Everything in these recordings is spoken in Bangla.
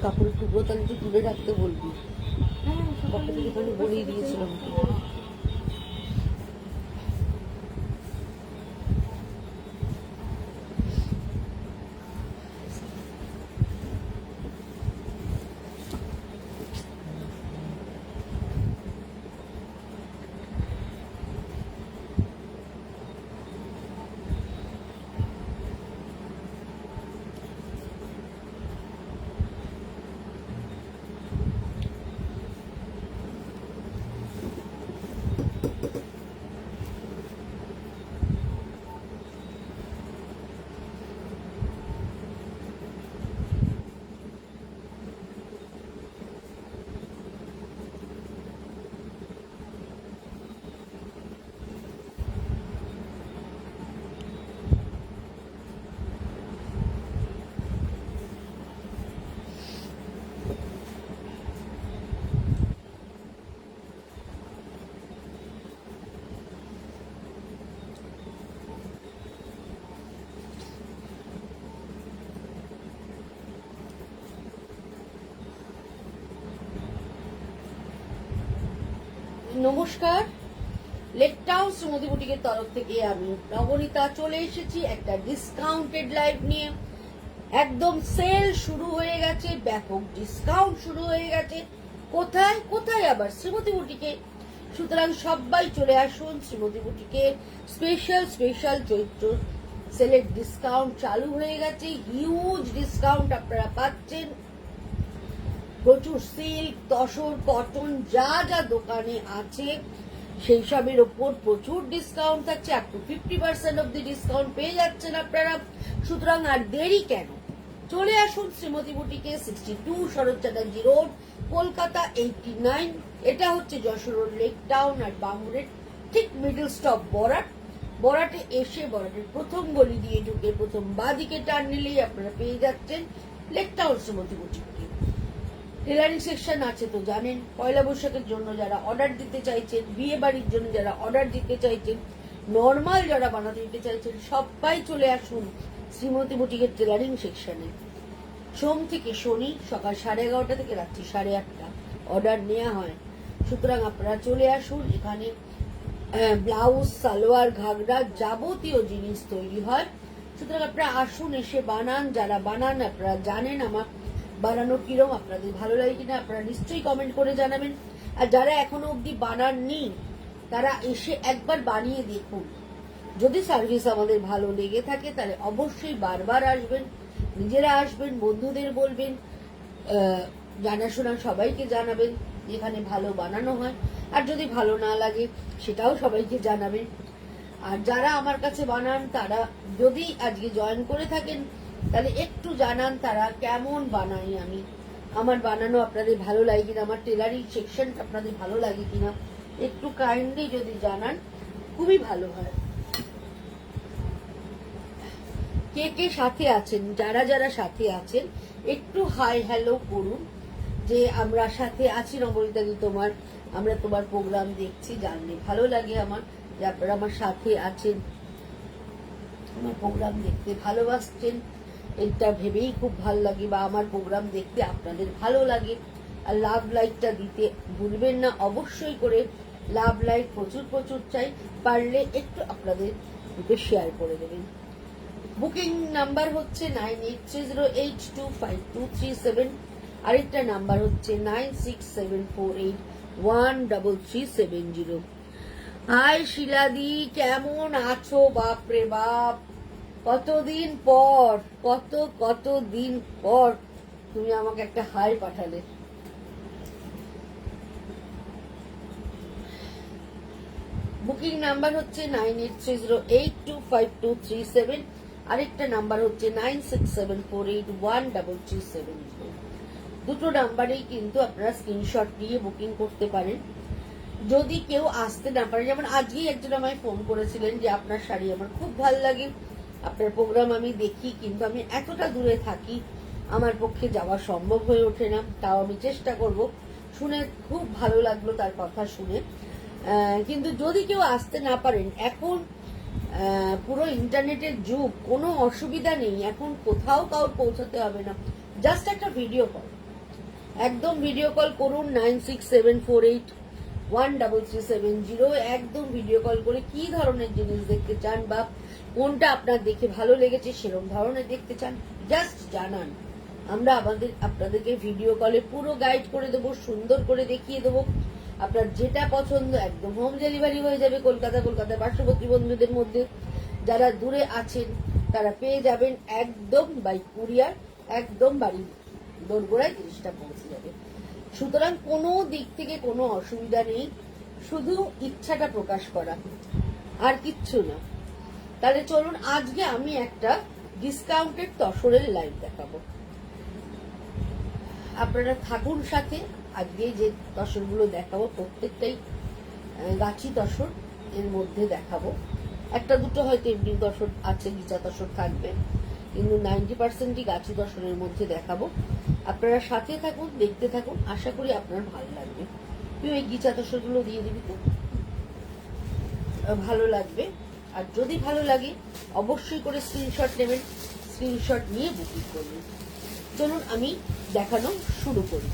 কাপড়ের টুকরো তাহলে একটু তুলে রাখতে বলবি। এখানে বলেই দিয়েছিলাম। নমস্কার, লেট টাউন শ্রীমতী বুটিকের তরফ থেকে আমি নবনীতা চলে এসেছি একটা ডিসকাউন্টেড লাইভ নিয়ে। একদম সেল শুরু হয়ে গেছে, ব্যাপক ডিসকাউন্ট শুরু হয়ে গেছে। কোথায় কোথায় আবার? শ্রীমতী বুটিকে। সুতরাং সবাই চলে আসুন শ্রীমতী বুটিকে। স্পেশাল স্পেশাল চৈত্র সেলের ডিসকাউন্ট চালু হয়ে গেছে। হিউজ ডিসকাউন্ট আপনারা পাচ্ছেন। প্রচুর সিল্ক, তসর, কটন যা যা দোকানে আছে সেই সবের ওপর প্রচুর ডিসকাউন্ট থাকছে। আপ টু 50% অব্দি ডিসকাউন্ট পেয়ে যাচ্ছেন আপনারা। সুতরাং আর দেরি কেন, চলে আসুন শ্রীমতী বুটিকে। 62 শরৎ চ্যাটার্জি রোড, কলকাতা 89। এটা হচ্ছে যশোর রোড, লেক টাউন আর বামুনের ঠিক মিডল স্টপ বরাট। বরাটে এসে বরাটের প্রথম গলি দিয়ে ঢুকে প্রথম বাঁদিকে টার্ন নিলেই আপনারা পেয়ে যাচ্ছেন লেক টাউন শ্রীমতী বুটিকে। টেলারিং সেকশন আছে তো জানেন। পয়লা বৈশাখের জন্য যারা অর্ডার দিতে চাইছেন, বিয়ে বাড়ির জন্য যারা অর্ডার দিতে চাইছেন, নর্মাল যারা বানাতে দিতে চাইছেন, সবাই চলে আসুন শ্রীমতী বুটিকের টেলারিং সেকশনে। সোম থেকে শনি সকাল 11:30 থেকে রাত্রি 8:30 অর্ডার নেওয়া হয়। সুতরাং আপনারা চলে আসুন। এখানে ব্লাউজ, সালোয়ার, ঘাগরা যাবতীয় জিনিস তৈরি হয়। সুতরাং আপনারা আসুন, এসে বানান। যারা বানান আপনারা জানেন আমার বানানো কিরম, আপনাদের ভালো লাগে কিনা আপনারা নিশ্চয়ই কমেন্ট করে জানাবেন। আর যারা এখনো অব্দি বানাননি তারা এসে একবার বানিয়ে দেখুন। যদি সার্ভিস আমাদের ভালো লেগে থাকে তাহলে অবশ্যই বারবার আসবেন, নিজেরা আসবেন, বন্ধুদের বলবেন, জানাশোনা সবাইকে জানাবেন যেখানে ভালো বানানো হয়। আর যদি ভালো না লাগে সেটাও সবাইকে জানাবেন। আর যারা আমার কাছে বানান তারা যদি আজকে জয়েন করে থাকেন তাহলে একটু জানান তারা কেমন বানাই আমি, আমার বানানো আপনাদের ভালো লাগে কিনা, আমার টেলারিং সেকশনটা আপনাদের ভালো লাগে কিনা একটু কাইন্ডলি যদি জানান খুবই ভালো হয়। কে কে সাথে আছেন, যারা যারা সাথে আছেন একটু হাই হ্যালো করুন যে আমরা সাথে আছি নবনীতাদি তোমার, আমরা তোমার প্রোগ্রাম দেখছি। জানলে ভালো লাগে আমার যে আপনারা আমার সাথে আছেন, আমার প্রোগ্রাম দেখতে ভালোবাসছেন। এটা ভেবেই খুব ভালো লাগে, বা আমার প্রোগ্রাম দেখতে আপনাদের ভালো লাগে। আর লাভ লাইকটা দিতে ভুলবেন না অবশ্যই করে। লাভ লাইক প্রচুর প্রচুর চাই, পারলে একটু আপনাদের গ্রুপে শেয়ার করে দেবেন। বুকিং নাম্বার হচ্ছে 9830825237, আরেকটা নাম্বার হচ্ছে 9674813370। হাই শিলাদি, কেমন আছো? বাপরে বাপ, কতদিন পর, কতদিন পর তুমি আমাকে একটা হাই পাঠালে। বুকিং নাম্বার হচ্ছে 9830825237, আরেকটা নাম্বার হচ্ছে 9674813370। দুটো নাম্বারেই কিন্তু আপনারা স্ক্রিনশট নিয়ে বুকিং করতে পারেন। যদি কেউ আসতে না পারে, যেমন আজকেই একজন আমায় ফোন করেছিলেন যে আপনার শাড়ি আমার খুব ভালো লাগে, আপনার প্রোগ্রাম আমি দেখি, কিন্তু আমি এতটা দূরে থাকি আমার পক্ষে যাওয়া সম্ভব হয়ে ওঠে না, তাও আমি চেষ্টা করব। শুনে খুব ভালো লাগলো তার কথা শুনে। কিন্তু যদি কেউ আসতে না পারেন, এখন পুরো ইন্টারনেটের যুগ, কোনো অসুবিধা নেই, এখন কোথাও কাউর পৌঁছাতে হবে না, জাস্ট একটা ভিডিও কল। একদম ভিডিও কল করুন 9674813370। একদম ভিডিও কল করে কি ধরনের জিনিস দেখতে চান বা কোনটা আপনার দেখে ভালো লেগেছে সেরকম ধরনের দেখতে চান জাস্ট জানান। আমরা আপনাদেরকে ভিডিও কলে পুরো গাইড করে দেবো, সুন্দর করে দেখিয়ে দেবো। আপনার যেটা পছন্দ একদম হোম ডেলিভারি হয়ে যাবে কলকাতার পার্শ্ববর্তী বন্ধুদের মধ্যে। যারা দূরে আছেন তারা পেয়ে যাবেন একদম বাই কুরিয়ার, একদম বাড়ির দোরগোড়ায় জিনিসটা পৌঁছে যাবে। সুতরাং কোনো দিক থেকে কোনো অসুবিধা নেই, শুধু ইচ্ছাটা প্রকাশ করা, আর কিচ্ছু না। তাহলে চলুন আজকে আমি একটা ডিসকাউন্টেড তসরের লাইভ দেখাবো, আপনারা থাকুন সাথে। আজকে যে তসরগুলো দেখাবো প্রত্যেকটাই গাছি তসর এর মধ্যে দেখাবো। একটা দুটো হয়তো এমনি তসর আছে, গিচা তসর থাকবে, কিন্তু 90%ই গাছি তসরের মধ্যে দেখাবো। আপনারা সাথে থাকুন, দেখতে থাকুন, আশা করি আপনার ভালো লাগবে। তুই ওই গিচা তসরগুলো দিয়ে দিবি তো, ভালো লাগবে। আর যদি ভালো লাগে অবশ্যই করে স্ক্রিনশট নেবেন, স্ক্রিনশট নিয়ে বুকিং করবেন। চলুন আমি দেখানো শুরু করি।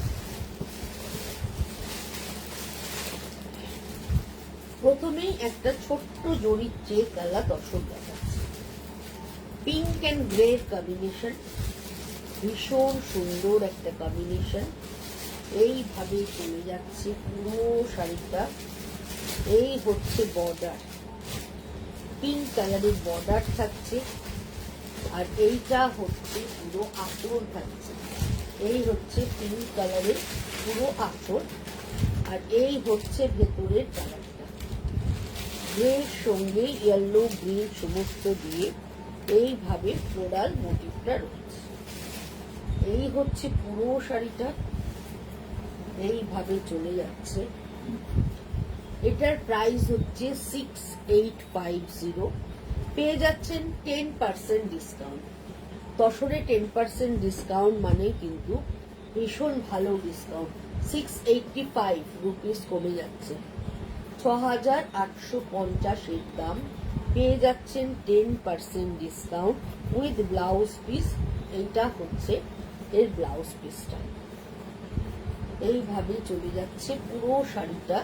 প্রথমেই একটা ছোট্ট জরির চেক গালা তসর দেখাচ্ছে, পিঙ্ক অ্যান্ড গ্রে কম্বিনেশন, ভীষণ সুন্দর একটা কম্বিনেশন। এইভাবে চলে যাচ্ছে পুরো শাড়িটা। এই হচ্ছে বর্ডার, পিঙ্ক কালারের বর্ডার থাকছে, আর এইটা হচ্ছে পুরো আঁচল থাকছে। এই হচ্ছে পিঙ্ক কালারের পুরো আঁচল, আর এই হচ্ছে ভেতরের কালারটা, গ্রের সঙ্গে ইয়েলো গ্রিন সমস্ত দিয়ে এইভাবে ফ্লোরাল মোটিভটা রয়েছে। এই হচ্ছে পুরো শাড়িটা, এইভাবে চলে যাচ্ছে। এটার প্রাইস হচ্ছে 6850। পেয়ে যাচ্ছেন 10% ডিসকাউন্ট। তসরে 10% ডিসকাউন্ট মানে কিন্তু ভীষণ ভালো ডিসকাউন্ট। 685 রুপিস কমে যাচ্ছে, 6850 এর দাম পেয়ে যাচ্ছেন 10% ডিসকাউন্ট উইথ ব্লাউজ পিস। এইটা হচ্ছে এর ব্লাউজ পিসটা। এইভাবে চলে যাচ্ছে পুরো শাড়িটা।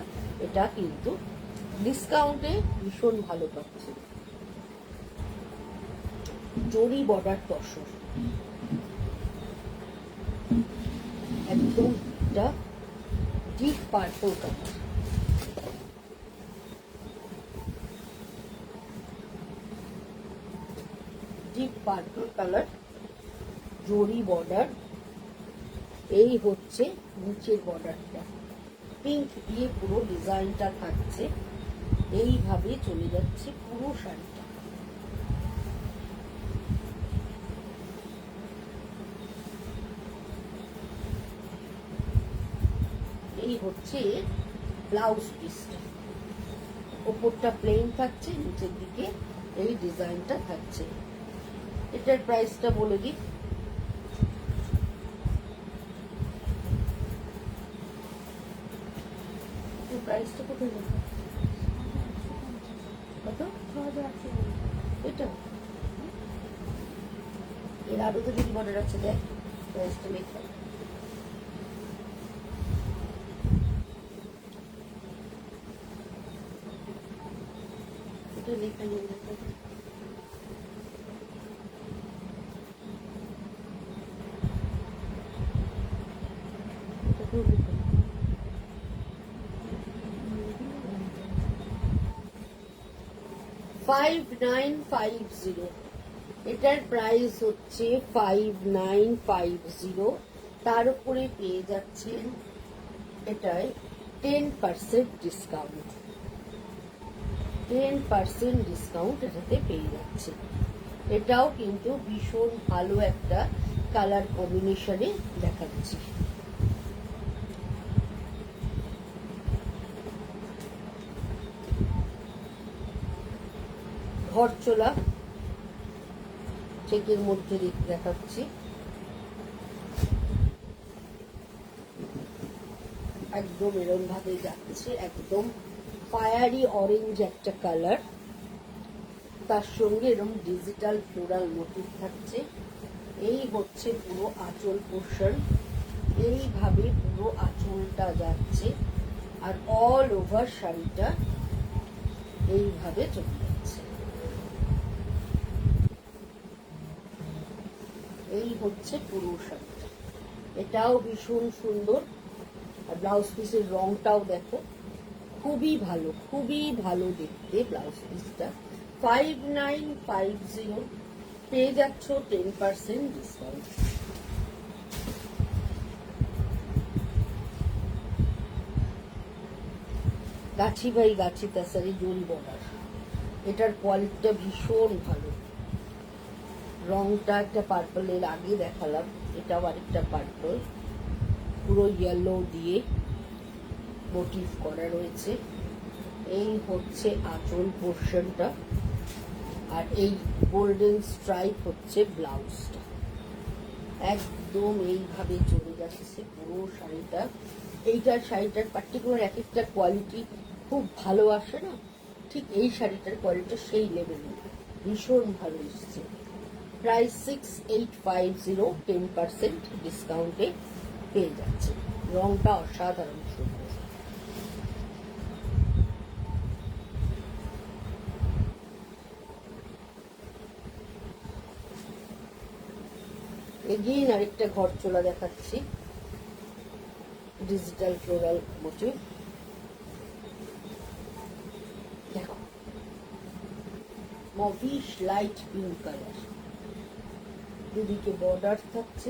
এটা কিন্তু ডিসকাউন্টে ভীষণ ভালো পাচ্ছে। জরি বর্ডার তসর, একদম এটা deep purple colour, deep purple colour, জরি বর্ডার। এই হচ্ছে নিচের বর্ডারটা, পিঙ্ক দিয়ে পুরো ডিজাইনটা থাকছে। এইভাবে চলে যাচ্ছে পুরো শাড়িটা। এই হচ্ছে ব্লাউজ পিসটা, ওপরটা প্লেন থাকছে, নিচের দিকে এই ডিজাইনটা থাকছে। এটার প্রাইসটা বলে দিই, প্রাইসটা কোথায় লেখা? কত? এটা এর আরো তো যদি বর্ডার আছে, দেখ প্রাইসটা লেখা। এটা লেখা নেই, লেখা 5950। এটার প্রাইস হচ্ছে 5950। তার উপরে পেয়ে যাচ্ছেন এটায় 10% ডিসকাউন্ট, 10% ডিসকাউন্ট এটাতে পেয়ে যাচ্ছে। এটাও কিন্তু ভীষণ ভালো একটা কালার কম্বিনেশনে দেখাচ্ছি। ঘরচোলা চেকের মধ্যে দেখাচ্ছি, একদম এরম ভাবে যাচ্ছে, একদম ফায়ারি অরেঞ্জ একটা কালার, তার সঙ্গে এরকম ডিজিটাল ফ্লোরাল মোটিভ থাকছে। এই হচ্ছে পুরো আঁচল পোর্শন, এইভাবে পুরো আঁচলটা যাচ্ছে, আর অল ওভার শাড়িটা এইভাবে চলে যাচ্ছে। এই হচ্ছে পুরো শাড়িটা, এটাও ভীষণ সুন্দর। আর ব্লাউজ পিসের রংটাও দেখো, খুবই ভালো, খুবই ভালো দেখতে ব্লাউজ পিসটা। 5950 পেয়ে যাচ্ছ 10% ডিসকাউন্ট। গাছি ভাই গাছি তাসারি জরি বর্ডার, এটার কোয়ালিটিটা ভীষণ ভালো। রংটা একটা পার্পলের আগে দেখালাম, এটাও আরেকটা পার্পল, পুরো ইয়েলো দিয়ে মোটিভ করা রয়েছে। এই হচ্ছে আঁচল পোর্শনটা, আর এই গোল্ডেন স্ট্রাইপ হচ্ছে ব্লাউজটা। একদম এইভাবে চলে যাচ্ছে পুরো শাড়িটা। এইটার শাড়িটার পার্টিকুলার এক একটা কোয়ালিটি খুব ভালো আসে না, ঠিক এই শাড়িটার কোয়ালিটি সেই লেভেলে ভীষণ ভালো এসছে। প্রাইস 6850, 10% ডিসকাউন্টে পেয়ে যাচ্ছে। রংটা অসাধারণ সুন্দর। এগেইন আরেকটা ঘর চোলা দেখাচ্ছি, ডিজিটাল ফ্লোরাল মোটিভ। দেখো, মভিশ লাইট পিঙ্ক কালার, দুদিকে বর্ডার থাকছে।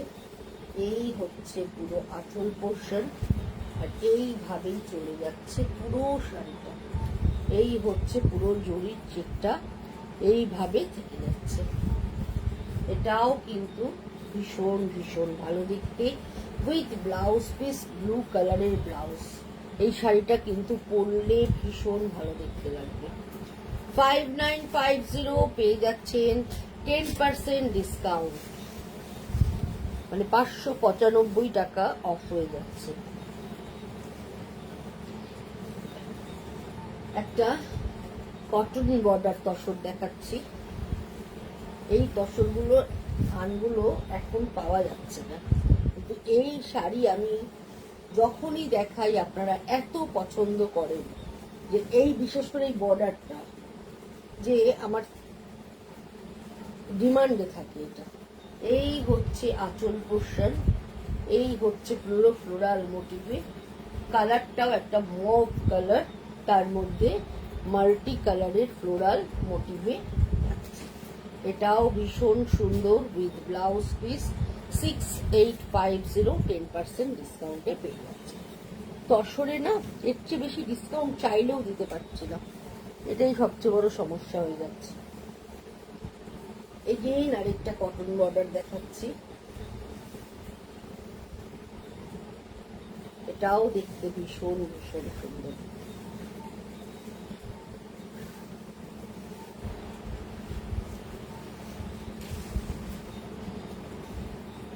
এই হচ্ছে পুরো আঁচল পোর্শন, আর এইভাবেই চলে যাচ্ছে পুরো শাড়িটা। এই হচ্ছে পুরো জরির চেকটা এইভাবে থেকে যাচ্ছে। এটাও কিন্তু ভীষণ ভীষণ ভালো দেখতে, উইথ ব্লাউজ পিস ব্লু কালারের ব্লাউজ। এই শাড়িটা কিন্তু পরলে ভীষণ ভালো দেখতে লাগবে। 5950 পেয়ে যাচ্ছেন 10% ডিসকাউন্ট, মানে 595 টাকা অফ হয়ে যাচ্ছে। একটা কটন বর্ডার তসর দেখাচ্ছি। এই তসরগুলো থানগুলো এখন পাওয়া যাচ্ছে না, কিন্তু এই শাড়ি আমি যখনই দেখাই আপনারা এত পছন্দ করেন, যে এই বিশেষ করে এই বর্ডারটা যে আমার ডিমান্ডে থাকে। এটা এই হচ্ছে আঁচল পোর্শন, এই হচ্ছে পুরো ফ্লোরাল মোটিভে। কালারটাও একটা মভ কালার, তার মধ্যে মাল্টি কালারের ফ্লোরাল মোটিভে। এটাও ভীষণ সুন্দর, উইথ ব্লাউজ পিস 6850, 10% ডিসকাউন্টে পেয়ে যাচ্ছে। তসরে না এর চেয়ে বেশি ডিসকাউন্ট চাইলেও দিতে পারছি না, এটাই সবচেয়ে বড় সমস্যা হয়ে যাচ্ছে। এগেইন আরেকটা কটন বর্ডার দেখাচ্ছি, এটাও দেখতে ভীষণ ভীষণ সুন্দর।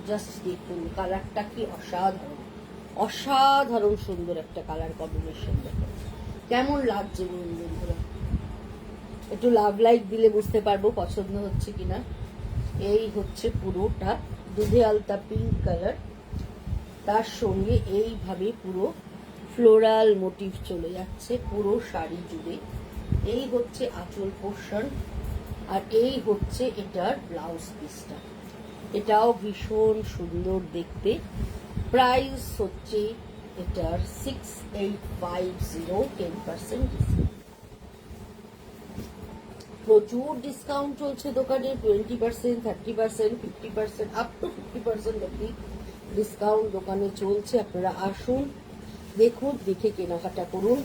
জাস্ট দেখুন কালারটা কি অসাধারণ, অসাধারণ সুন্দর একটা কালার কম্বিনেশন। দেখো কেমন লাগছে বন্ধুরা, একটু লাভ লাইক দিলে বুঝতে পারবো পছন্দ হচ্ছে কিনা। এই হচ্ছে পুরোটা দুধে আলতা পিঙ্ক কালার, তার সঙ্গে এইভাবে পুরো ফ্লোরাল মোটিভ চলে যাচ্ছে পুরো শাড়ি জুড়ে। এই হচ্ছে আঁচল পোর্শন, আর এই হচ্ছে এটার ব্লাউজ পিসটা। এটাও ভীষণ সুন্দর দেখতে। প্রাইস হচ্ছে এটার 6850, 10% ডিসকাউন্ট। প্রচুর ডিসকাউন্ট চলছে দোকানে, 20%, 30%, 50%, আপ টু 50% অব্দি ডিসকাউন্ট দোকানে চলছে। আপনারা আসুন, দেখুন, দেখে কেনাকাটা করুন।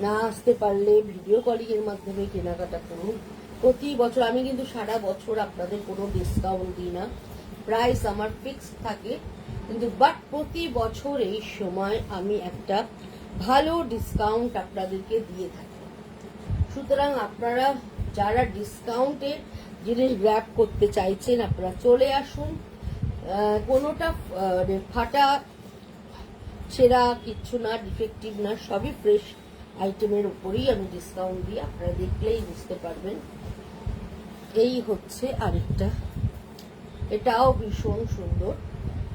না আসতে পারলে ভিডিও কলিং এর মাধ্যমে কেনাকাটা করুন। প্রতি বছর আমি কিন্তু সারা বছর আপনাদের কোনো ডিসকাউন্ট দিই না, প্রাইস আমার ফিক্সড থাকে, কিন্তু বাট প্রতি বছর এই সময় আমি একটা ভালো ডিসকাউন্ট আপনাদেরকে দিয়ে থাকি। সুতরাং আপনারা যারা ডিসকাউন্টে জিনিস গ্র্যাব করতে চাইছেন আপনারা চলে আসুন। কোনোটা ফাটা ছেঁড়া কিচ্ছু না, ডিফেক্টিভ না, সবই ফ্রেশ আইটেমের উপরেই আমি ডিসকাউন্ট দিই, আপনারা দেখলেই বুঝতে পারবেন। এই হচ্ছে আরেকটা, এটাও ভীষণ সুন্দর,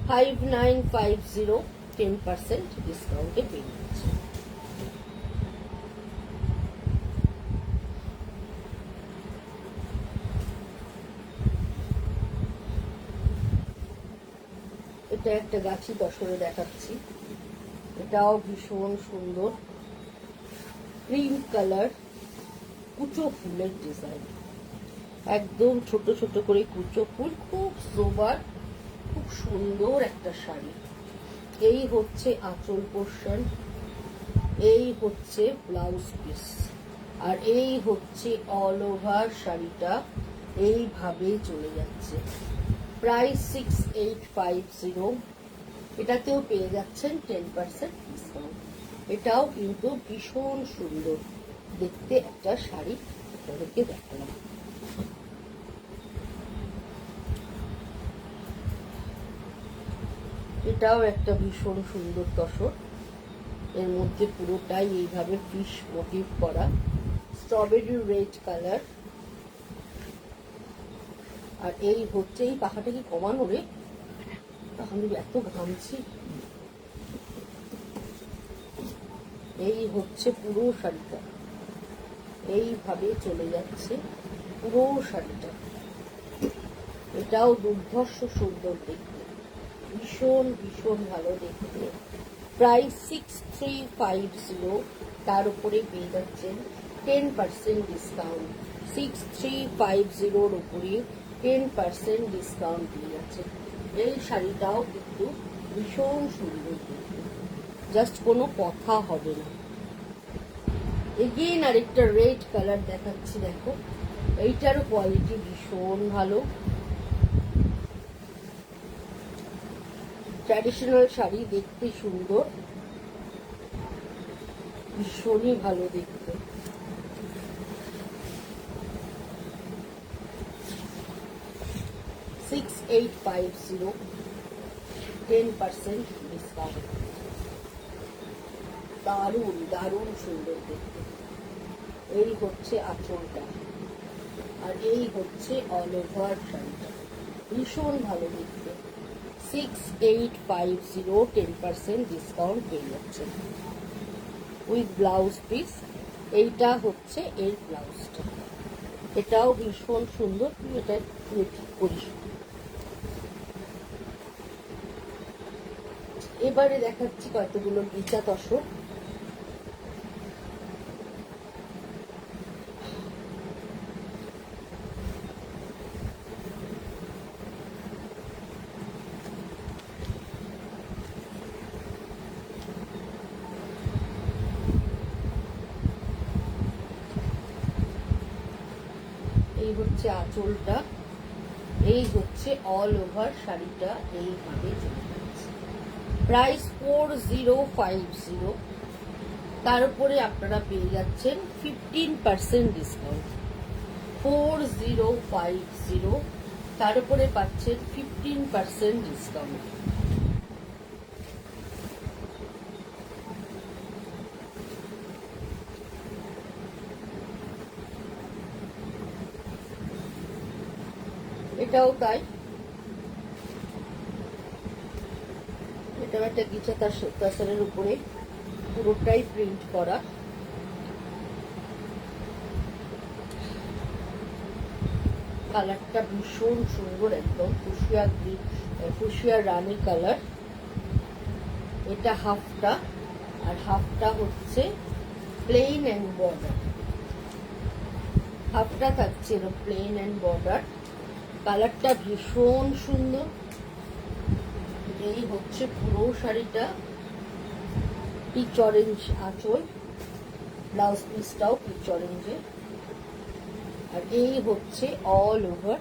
5950 10% ডিসকাউন্টে পেয়ে যাচ্ছে। এটা একটা গাছি তসরে দেখাচ্ছি, এটাও ভীষণ সুন্দর, ক্রিম কালার, কুচো ফুলের ডিজাইন, একদম ছোট ছোট করে কুচো ফুল, খুব সোবার, খুব সুন্দর একটা শাড়ি। এই হচ্ছে আঁচল পোর্শন, এই হচ্ছে ব্লাউজ পিস, আর এই হচ্ছে অল ওভার শাড়িটা এইভাবে চলে যাচ্ছে। প্রাইস 6850, এটাতেও পেয়ে যাচ্ছেন 10% ডিসকাউন্ট। এটাও কিন্তু ভীষণ সুন্দর দেখতে একটা শাড়ি, আপনাদেরকে দেখালাম। এটাও একটা ভীষণ সুন্দর তসর, এর মধ্যে পুরোটাই এইভাবে ফিশ মোটিভ করা, স্ট্রবেরি রেড কালার। আর এই হচ্ছে, এই পাখাটা কি কমানো রে, আমি এত ঘামছি। এই হচ্ছে পুরো শাড়িটা, এইভাবে চলে যাচ্ছে পুরো শাড়িটা। এটাও দুর্ধর্ষ সুন্দর দেখতে, ভীষণ ভীষণ ভালো দেখতে। প্রাইস 6350, তার উপরে পেয়ে যাচ্ছেন 10% ডিসকাউন্ট। 6350 উপরে 10% ডিসকাউন্ট পেয়ে যাচ্ছে। এই শাড়িটাও কিন্তু ভীষণ সুন্দর দেখতে, জাস্ট কোনো কথা হবে না। এগেইন আরেকটা রেড কালার দেখাচ্ছি, দেখো এইটারও কোয়ালিটি ভীষণ ভালো। ট্র্যাডিশনাল শাড়ি, দেখতে সুন্দর, ভীষণই ভালো দেখতে। $6850, 10% ডিসকাউন্ট। দারুণ দারুণ সুন্দর দেখতে। এই হচ্ছে আঁচলটা, আর এই হচ্ছে অল ওভার শাড়িটা, ভীষণ ভালো দেখতে। 6850, 10% ডিসকাউন্ট পেয়ে যাচ্ছে উইথ ব্লাউজ পিস। এইটা হচ্ছে এর ব্লাউজটা, এটাও ভীষণ সুন্দর, এটা ঠিক করিস। এবারে দেখাচ্ছি কতগুলো গিচা তসর। এই হচ্ছে আঁচলটা, এই হচ্ছে অল ওভার শাড়িটা এইভাবে চলে যাচ্ছে। প্রাইস 4050, তার উপরে আপনারা পেয়ে যাচ্ছেন 15% ডিসকাউন্ট। 4050, তার উপরে পাচ্ছেন 15% ডিসকাউন্ট। এটাও তাই, এটাও একটা গিচা তাসরের উপরে পুরোটাই প্রিন্ট করা। কালারটা ভীষণ সুন্দর, একদম ফুসিয়া রানী কালার। এটা হাফটা, আর হাফটা হচ্ছে প্লেন অ্যান্ড বর্ডার। হাফটা থাকছে প্লেন অ্যান্ড বর্ডার। কালারটা ভীষণ সুন্দর। এই হচ্ছে পুরো শাড়িটা, পিচ অরেঞ্জ আঁচল, ব্লাউজ পিসটাও পিচ অরেঞ্জে, আর এই হচ্ছে অল ওভার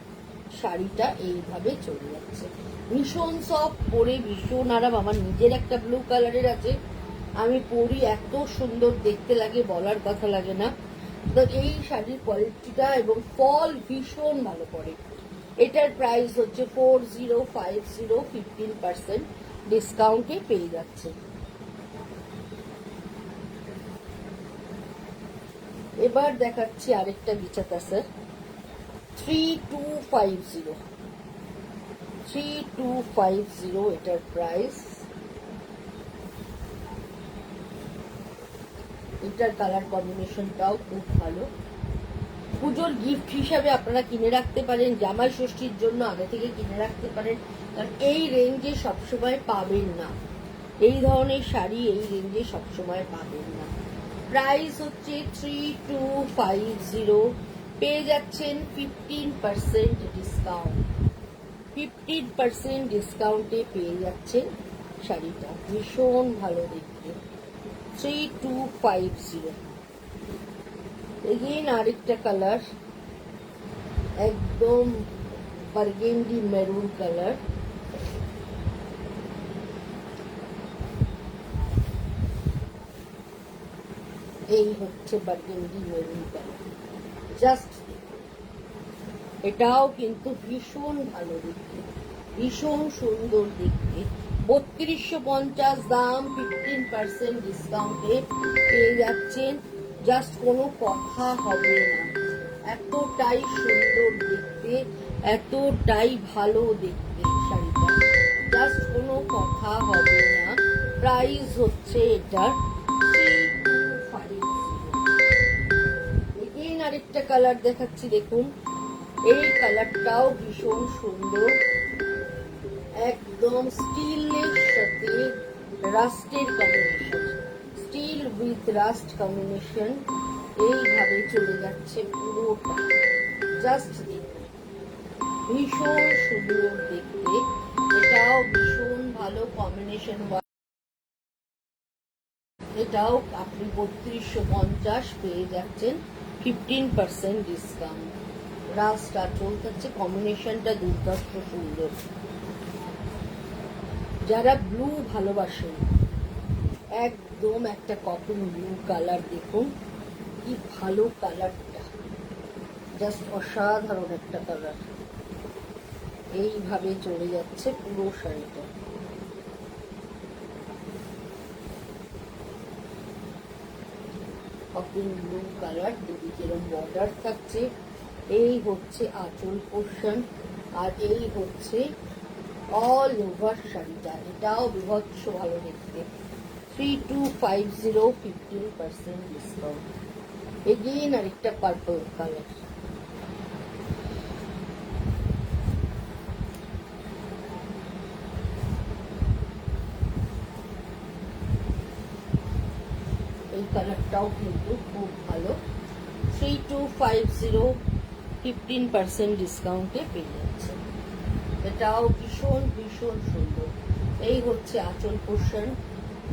শাড়িটা এইভাবে চলে যাচ্ছে। ভীষণ সফট, পরে ভীষণ আরাম। আমার নিজের একটা ব্লু কালারের আছে, আমি পরি, এত সুন্দর দেখতে লাগে, বলার কথা লাগে না। তো এই শাড়ির কোয়ালিটিটা এবং ফল ভীষণ ভালো পড়ে। এটার প্রাইস হচ্ছে 4050, 15% ডিসকাউন্টে পেয়ে যাচ্ছে। এবার দেখাচ্ছি আরেকটা গিচা তাসর, 3250, 3250 এটার প্রাইস। এটার কালার কম্বিনেশনটাও খুব ভালো। পুজোর গিফট হিসাবে আপনারা কিনে রাখতে পারেন, জামাই ষষ্ঠীর জন্য আগে থেকে কিনে রাখতে পারেন, কারণ এই রেঞ্জে সবসময় পাবেন না, এই ধরনের শাড়ি এই রেঞ্জে সবসময় পাবেন না। প্রাইস হচ্ছে 3250, পেয়ে যাচ্ছেন 15% ডিসকাউন্ট। 15% ডিসকাউন্টে পেয়ে যাচ্ছেন শাড়িটা, ভীষণ ভালো দেখতে। 3250। এগেইন আরেকটা কালার, একদম বার্গেন্ডি মেরুন কালার। এই হচ্ছে বার্গেন্ডি মেরুন কালার, জাস্ট এটাও কিন্তু ভীষণ ভালো দেখতে, ভীষণ সুন্দর দেখতে। 3250 দাম, 15% ডিসকাউন্টে পেয়ে যাচ্ছেন। জাস্ট কোনো কথা হবে না, এতটাই সুন্দর দেখতে, এতটাই ভালো দেখতে শাড়িটা, জাস্ট কোনো কথা হবে না। প্রাইস হচ্ছে এটার 3250। এগেইন আরেকটা কালার দেখাচ্ছি, দেখুন এই কালারটাও ভীষণ সুন্দর, একদম স্টিলের সাথে রাস্টের combination, steel with rust combination, এইভাবে চলে যাচ্ছে পুরোটা। জাস্ট দেখুন, ভীষণ সুন্দর দেখতে, এটাও ভীষণ ভালো কম্বিনেশন। এটাও আপনি 3250 পেয়ে যাচ্ছেন 15% ডিসকাউন্ট। রাস্ট আঁচল থাকছে, কম্বিনেশনটা দুর্দান্ত সুন্দর। যারা ব্লু ভালোবাসেন, একদম একটা কটন ব্লু কালার, দেখুন কি ভালো কালারটা, জাস্ট অসাধারণ একটা কালার। এইভাবে চলে যাচ্ছে পুরো শাড়িটা। কটন ব্লু কালার, দুদিকে এরকম বর্ডার থাকছে। এই হচ্ছে আঁচল পোর্শন, আর এই হচ্ছে অল ওভার শাড়িটা, এটাও বিভৎস ভালো দেখতে। 3250, 15% ডিসকাউন্ট। এগেইন আরেকটা পার্পল কালার, এই কালারটাও কিন্তু খুব ভালো। 3250, 15% ডিসকাউন্টে পেয়ে যাচ্ছে। এটাও ভীষণ ভীষণ সুন্দর। এই হচ্ছে আঁচল পোর্শন,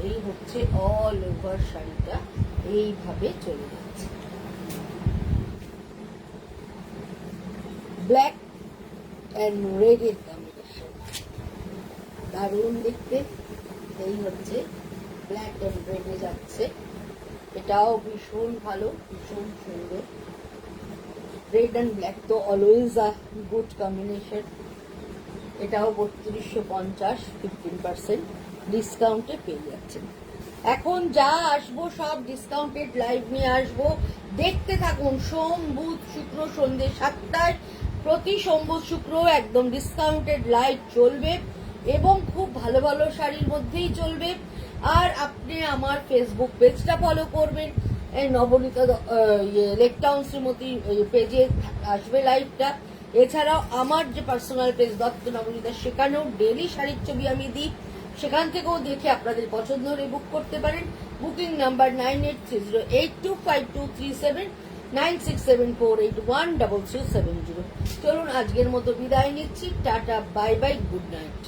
এই হচ্ছে অল ওভার শাড়িটা, এইভাবে চলে যাচ্ছে। ব্ল্যাক অ্যান্ড রেড এর কম্বিনেশন, দারুণ দেখতে। এই হচ্ছে ব্ল্যাক অ্যান্ড রেডে যাচ্ছে, এটাও ভীষণ ভালো, ভীষণ সুন্দর। রেড অ্যান্ড ব্ল্যাক তো অলওয়েজ আ গুড কম্বিনেশন। এটাও 3250, 15% ডিসকাউন্টে পেয়ে যাচ্ছেন। এখন যা আসবো সব ডিসকাউন্টেড লাইভ নিয়ে আসবো, দেখতে থাকুন। সোম বুধ শুক্র সন্ধ্যে 7টায়, প্রতি সোম বুধ শুক্র একদম ডিসকাউন্টেড লাইভ চলবে, এবং খুব ভালো ভালো শাড়ির মধ্যেই চলবে। আর আপনি আমার ফেসবুক পেজটা ফলো করবেন, এই নবনীতা লেকটাউন শ্রীমতী পেজে আসবে লাইভটা। এছাড়াও আমার যে পার্সোনাল পেজ দত্ত নবনীতা, সেখানেও ডেলি শাড়ির ছবি আমি দিই, সেখান থেকেও দেখে আপনাদের পছন্দ হলে বুক করতে পারেন। Booking number 9830825237, 9674813370। চলুন আজকের মতো বিদায় নিচ্ছি, tata, bye bye, good night.